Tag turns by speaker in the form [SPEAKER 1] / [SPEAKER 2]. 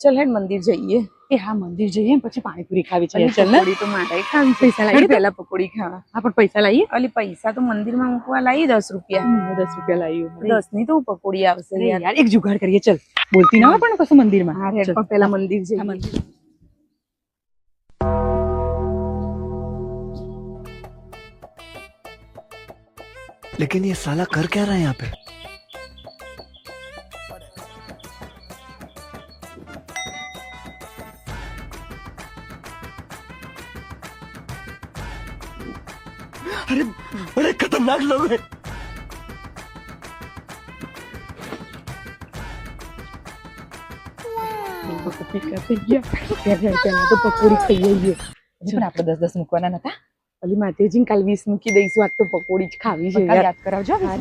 [SPEAKER 1] चल हेड मंदिर जाइए।
[SPEAKER 2] એ હા મંદિર જઈએ ને પછી પાણીપુરી ખાવી છે
[SPEAKER 1] अली
[SPEAKER 2] ચલ ને
[SPEAKER 1] पकोड़ी तो मारे खान
[SPEAKER 2] पैसा लाइए तो?
[SPEAKER 1] पहला पकोड़ी खावा।
[SPEAKER 2] હા પણ પૈસા લાવીએ
[SPEAKER 1] अली पैसा तो मंदिर में मुकवा लाई 10 रुपया।
[SPEAKER 2] 10 રૂપિયા લાવ્યું
[SPEAKER 1] 10 नहीं तो पकोड़ी आवશે
[SPEAKER 2] અરે
[SPEAKER 1] यार।
[SPEAKER 2] યાર એક જુગાડ કરીએ ચલ બોલતી ના હોય પણ કશું મંદિરમાં
[SPEAKER 1] हाँ हेड
[SPEAKER 2] ચલ.
[SPEAKER 1] पर पहला मंदिर
[SPEAKER 2] હા,
[SPEAKER 1] जाइए।
[SPEAKER 2] મંદિર.
[SPEAKER 3] लेकिन ये साला कर क्या रहा है यहाँ पे? अरे बड़े खतरनाक लोग हैं।
[SPEAKER 1] तो पकोड़ी खाइए।
[SPEAKER 2] પણ આપણે 10 મૂકવાના નતા
[SPEAKER 1] अली मातेजी काल 20 મૂકી દઈશું, આજ તો પકોડી જ ખાવી છે
[SPEAKER 2] કાલ
[SPEAKER 1] યાર।
[SPEAKER 2] યાદ કરાવજો
[SPEAKER 1] હા.